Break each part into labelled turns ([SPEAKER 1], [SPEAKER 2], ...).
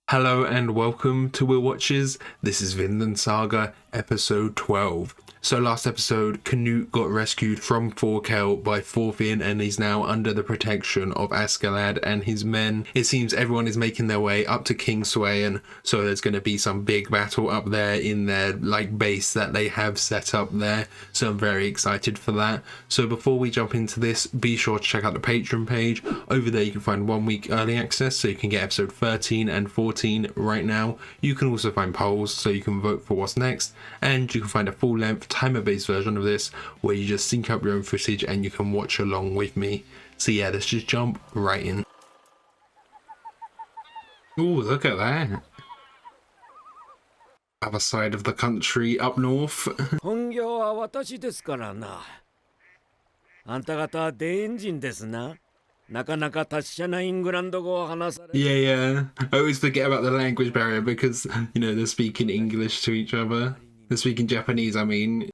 [SPEAKER 1] Hello and welcome to Will Watches. This is Vinland Saga episode 12. So last episode, Canute got rescued from Thorkel by Thorfinn and he's now under the protection of Askeladd and his men. It seems everyone is making their way up to King Sweyn, so there's going to be some big battle up there in their base that they have set up there. So I'm very excited for that. So before we jump into this, be sure to check out the Patreon page. Over there you can find 1 week early access, so you can get episode 13 and 14 right now. You can also find polls, so you can vote for what's next, and you can find a full length timer-based version of this where you just sync up your own footage and you can watch along with me. So yeah, let's just jump right in. Ooh, look at that. Other side of the country up north. Yeah. I always forget about the language barrier because, you know, they're speaking English to each other. They're speaking Japanese, I mean.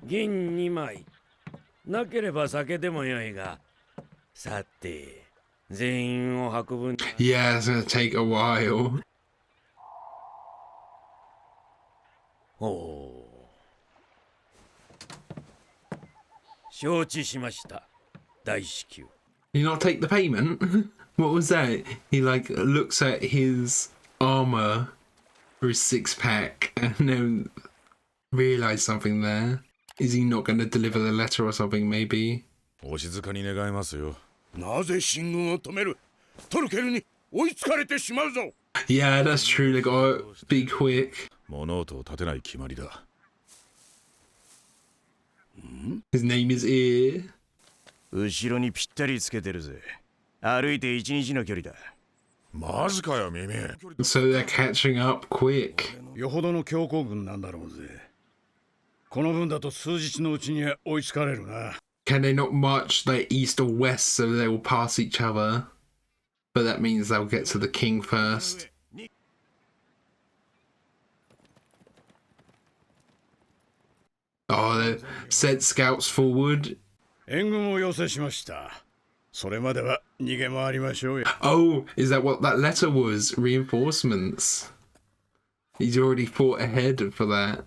[SPEAKER 1] Yeah, it's gonna take a while. You not take the payment? What was that? He looks at his armor or his six-pack and then realize something there. Is he not going to deliver the letter or something, maybe? Yeah, that's true. They gotta be quick. His name is Ear. So they're catching up quick. Can they not march east or west so they will pass each other? But that means they'll get to the king first. Oh, they sent scouts forward. Oh, is that what that letter was? Reinforcements. He's already fought ahead for that.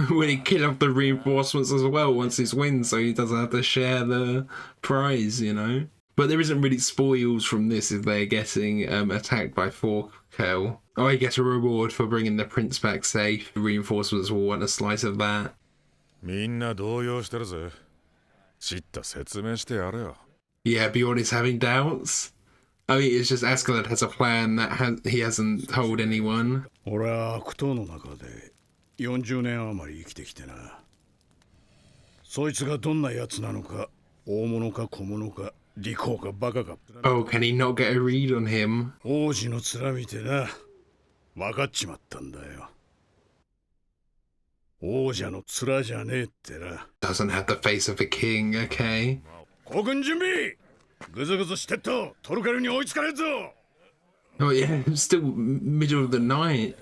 [SPEAKER 1] When he kill off the reinforcements as well once he's wins, so he doesn't have to share the prize, you know? But there isn't really spoils from this if they're getting attacked by Thorkel. Oh, he gets a reward for bringing the prince back safe. The reinforcements will want a slice of that. Yeah, Bjorn is having doubts. I mean, it's just Askeladd has a plan that he hasn't told anyone. Oh, can he not get a read on him? Doesn't have the face of a king, okay. Oh yeah, it's still middle of the night.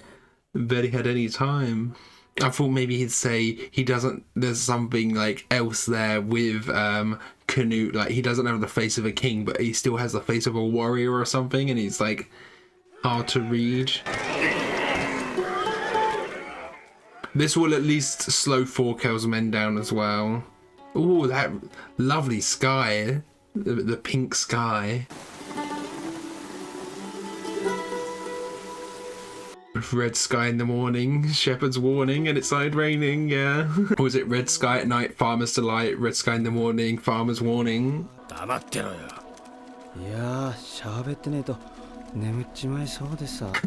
[SPEAKER 1] Barely had any time. I thought maybe he'd say there's something else there with Canute, he doesn't have the face of a king, but he still has the face of a warrior or something, and he's hard to read. This will at least slow Thorkel's men down as well. Oh, that lovely sky. The pink sky. Red sky in the morning, shepherd's warning, and it started raining, yeah. Or was it red sky at night, farmer's delight, red sky in the morning, farmer's warning?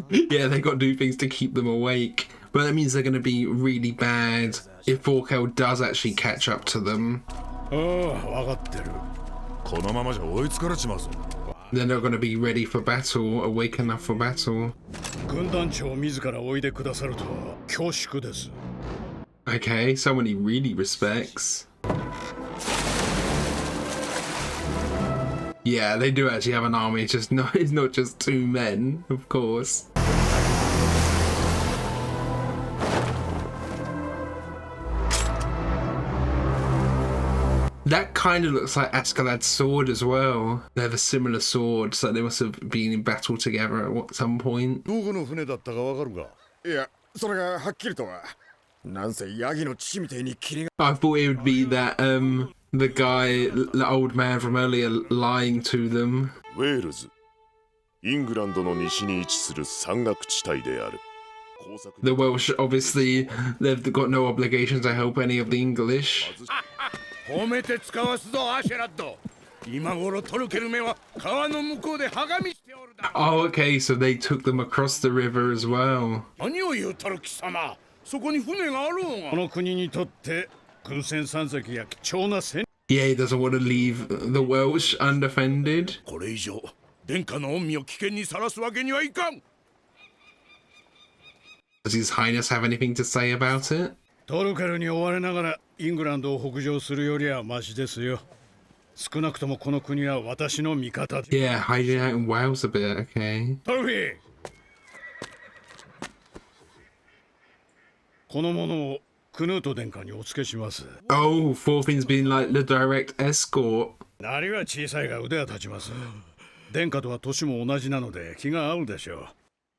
[SPEAKER 1] Yeah, they got to do things to keep them awake. But that means they're going to be really bad if Thorkel does actually catch up to them. They're not going to be ready for battle, awake enough for battle. Okay, someone he really respects. Yeah, they do actually have an army, it's not just 2 men, of course. That kind of looks like Askeladd's sword as well. They have a similar sword, so they must have been in battle together at some point.
[SPEAKER 2] I
[SPEAKER 1] thought it would be that the guy, the old man from earlier, lying to them.
[SPEAKER 3] ウェールズ、イングランドの西に位置する山岳地帯である。
[SPEAKER 1] The Welsh, obviously, they've got no obligation to help any of the English. Oh, okay, so they took them across the river as well. Yeah, he doesn't want to leave the Welsh undefended. Does His Highness have anything to say about it? Yeah, hiding out in Wales a bit, okay. Oh, Thorfinn's been like the direct escort.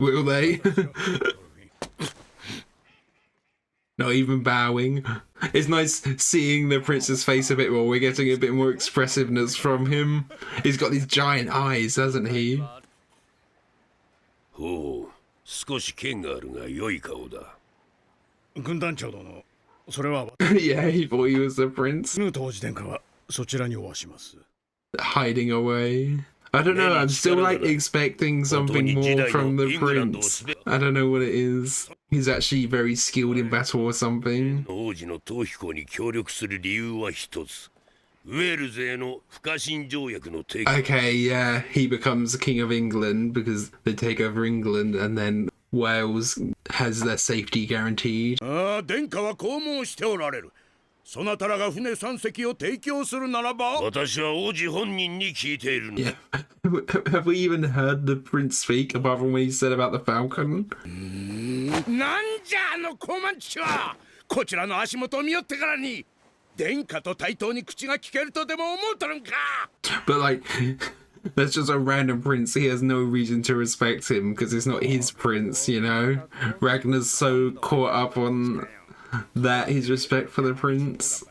[SPEAKER 1] Will they? Not even bowing. It's nice seeing the prince's face a bit more. We're getting a bit more expressiveness from him. He's got these giant eyes, hasn't he?
[SPEAKER 4] Oh, 少し剣があるが良い顔だ。
[SPEAKER 1] Yeah, he thought he was the prince. Hiding away. I don't know, I'm still like expecting something more from the prince. I don't know what it is. He's actually very skilled in battle or something. Okay, yeah, he becomes the king of England because they take over England and then Wales has their safety guaranteed. Yeah. Have we even heard the prince speak apart from what he said about the falcon? But like, that's just a random prince. He has no reason to respect him because it's not his prince, you know? Ragnar's so caught up on that, his respect for the prince.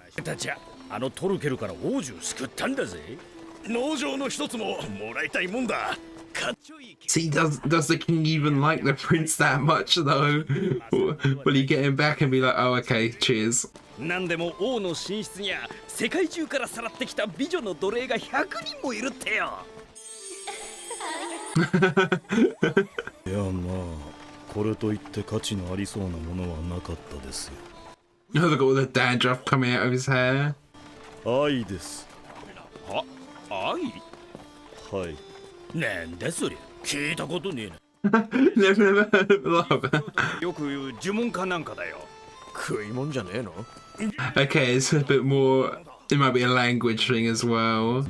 [SPEAKER 1] See, does the king even like the prince that much though? Will he get him back and be like, oh, okay, cheers? Oh, look at all the dandruff coming out of his hair. Never heard of love. Okay, it's a bit more. It might be a language thing as well.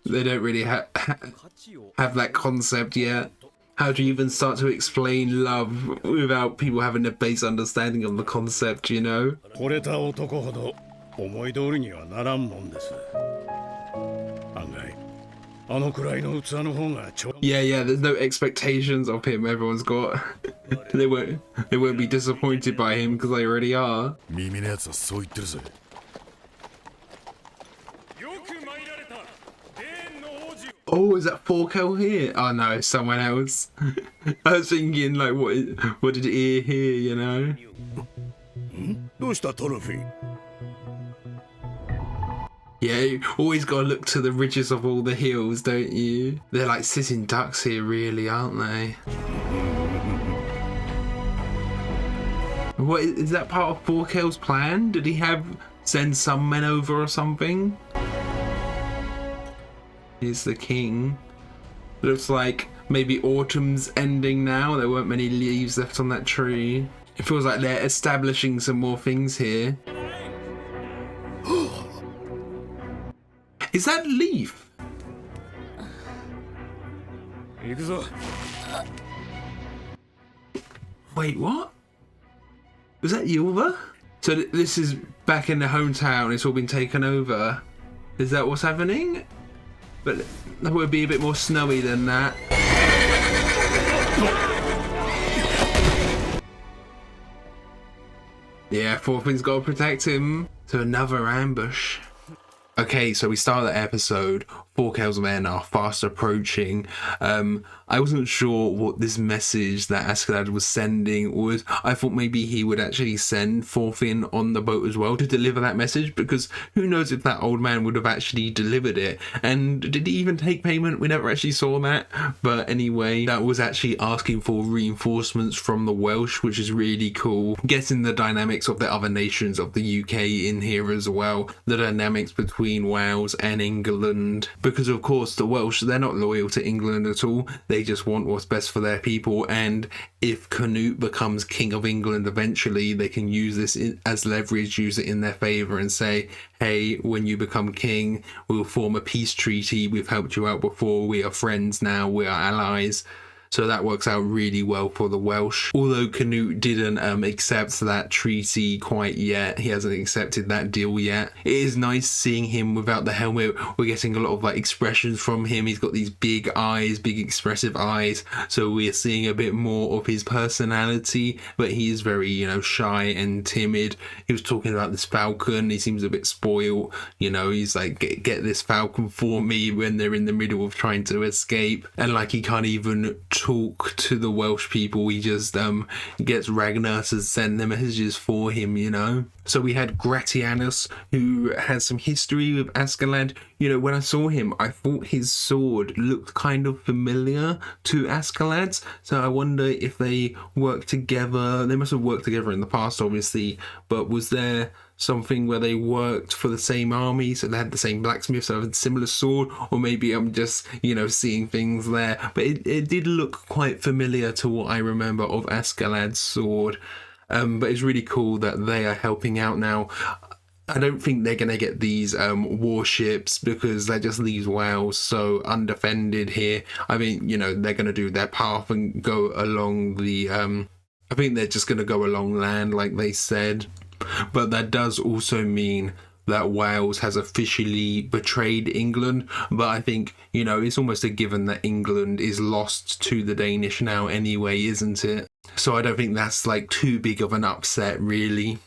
[SPEAKER 1] They don't really have that concept yet. How do you even start to explain love without people having a base understanding of the concept, you know? Yeah, there's no expectations of him everyone's got. They won't be disappointed by him because they already are. Oh, is that Forkel here? Oh no, it's someone else. I was thinking, like, what did he hear, you know? Yeah, you always gotta look to the ridges of all the hills, don't you? They're like sitting ducks here, really, aren't they? What is that part of Forkel's plan? Did he send some men over or something? Here's the king. Looks like maybe autumn's ending now. There weren't many leaves left on that tree. It feels like they're establishing some more things here. Is that Leaf? Wait, what? Was that Ylva? So this is back in the hometown. It's all been taken over. Is that what's happening? But that would be a bit more snowy than that. Yeah, Thorfinn's got to protect him. So another ambush. Okay, so we start the episode. Thorkel's men are fast approaching. I wasn't sure what this message that Askeladd was sending was. I thought maybe he would actually send Thorfinn on the boat as well to deliver that message, because who knows if that old man would have actually delivered it. And did he even take payment? We never actually saw that. But anyway, that was actually asking for reinforcements from the Welsh, which is really cool. Getting the dynamics of the other nations of the UK in here as well. The dynamics between Wales and England. Because of course the Welsh, they're not loyal to England at all. They just want what's best for their people, and if Canute becomes king of England eventually, they can use this as leverage, use it in their favour and say, hey, when you become king, we'll form a peace treaty. We've helped you out before. We are friends now. We are allies. So that works out really well for the Welsh. Although Canute didn't accept that treaty quite yet. He hasn't accepted that deal yet. It is nice seeing him without the helmet. We're getting a lot of like expressions from him. He's got these big eyes, big expressive eyes. So we're seeing a bit more of his personality. But he is very, shy and timid. He was talking about this falcon. He seems a bit spoiled. He's like, get this falcon for me when they're in the middle of trying to escape. And like he can't even talk to the Welsh people. He just gets Ragnar to send the messages for him, So we had Gratianus, who has some history with Askeladd. When I saw him, I thought his sword looked kind of familiar to Askeladd's. So I wonder if they worked together. They must have worked together in the past, obviously. But was there something where they worked for the same army, so they had the same blacksmith, so they had a similar sword? Or maybe I'm just, seeing things there. But it did look quite familiar to what I remember of Askeladd's sword. But it's really cool that they are helping out now. I don't think they're going to get these warships, because that just leaves Wales so undefended here. I mean, they're going to do their path and go along the... I think they're just going to go along land like they said. But that does also mean that Wales has officially betrayed England. But I think, it's almost a given that England is lost to the Danish now anyway, isn't it? So I don't think that's like too big of an upset, really.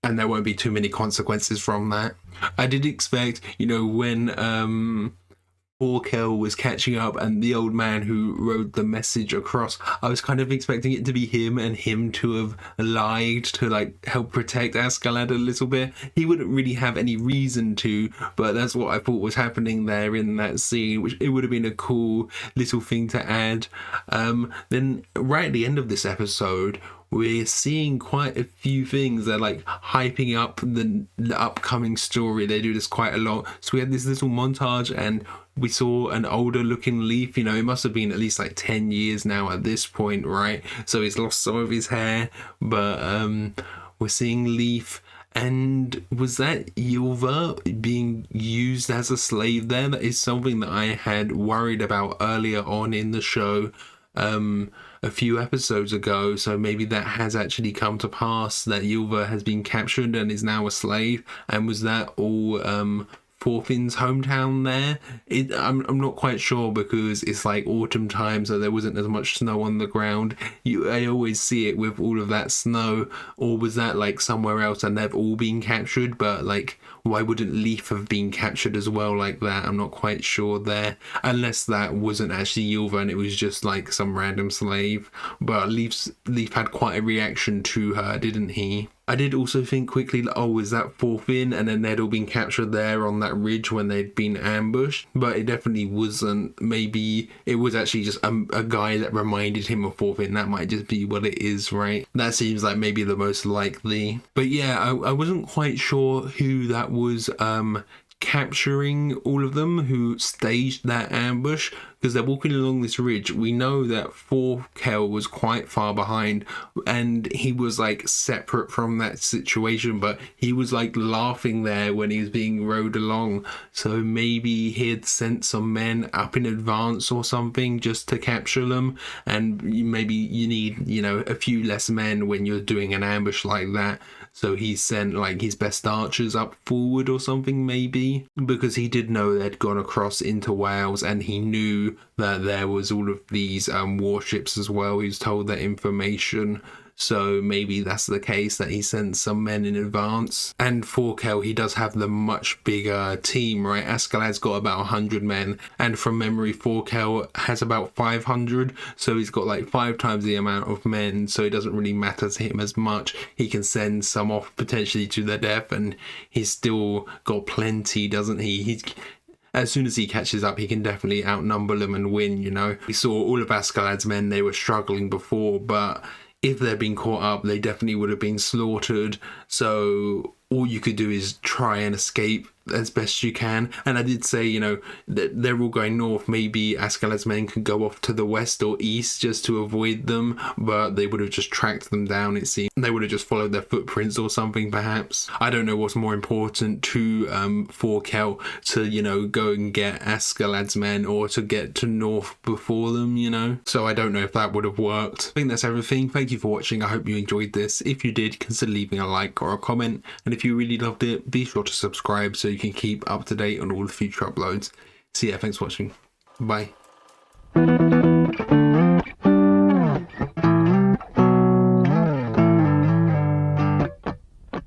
[SPEAKER 1] And there won't be too many consequences from that. I did expect, when Thorkel was catching up and the old man who wrote the message across, I was kind of expecting it to be him and him to have lied to like help protect Askeladd a little bit. He wouldn't really have any reason to, but that's what I thought was happening there in that scene, which it would have been a cool little thing to add. Then right at the end of this episode, we're seeing quite a few things. They're like hyping up the upcoming story. They do this quite a lot. So we had this little montage and we saw an older looking Leif. It must have been at least like 10 years now at this point, right? So he's lost some of his hair, but we're seeing Leif. And was that Ylva being used as a slave there? That is something that I had worried about earlier on in the show. A few episodes ago, so maybe that has actually come to pass, that Ylva has been captured and is now a slave. And was that all Thorfinn's hometown there? I'm not quite sure, because it's like autumn time, so there wasn't as much snow on the ground. I always see it with all of that snow. Or was that like somewhere else and they've all been captured? But like, why wouldn't Leif have been captured as well like that? I'm not quite sure there, unless that wasn't actually Ylva and it was just like some random slave. But Leif had quite a reaction to her, didn't he? I did also think quickly, is that Thorfinn? And then they'd all been captured there on that ridge when they'd been ambushed. But it definitely wasn't. Maybe it was actually just a guy that reminded him of Thorfinn. That might just be what it is, right? That seems like maybe the most likely. But yeah, I wasn't quite sure who that was capturing all of them, who staged that ambush. because they're walking along this ridge. We know that Thorkel was quite far behind and he was like separate from that situation, but he was like laughing there when he was being rowed along. So maybe he had sent some men up in advance or something just to capture them, and maybe you need, you know, a few less men when you're doing an ambush like that. So he sent like his best archers up forward or something, maybe, because he did know they'd gone across into Wales and he knew that there was all of these warships as well. He was told that information. So maybe that's the case, that he sent some men in advance. And Thorkel, he does have the much bigger team, right? Askeladd's got about 100 men, and from memory Thorkel has about 500, so he's got like 5 times the amount of men, so it doesn't really matter to him as much. He can send some off potentially to their death, and he's still got plenty, doesn't he? As soon as he catches up, he can definitely outnumber them and win, you know? We saw all of Askeladd's men, they were struggling before, but if they'd been caught up, they definitely would have been slaughtered. So all you could do is try and escape as best you can. And I did say, you know, that they're all going north. Maybe Askeladd's men could go off to the west or east just to avoid them, but they would have just tracked them down, it seems. They would have just followed their footprints or something, perhaps. I don't know what's more important to Thorkel, to, you know, go and get Askeladd's men or to get to north before them, you know? So I don't know if that would have worked. I think that's everything. Thank you for watching. I hope you enjoyed this. If you did, consider leaving a like or a comment. And if you really loved it, be sure to subscribe so you can keep up to date on all the future uploads. So yeah, thanks for watching. Bye.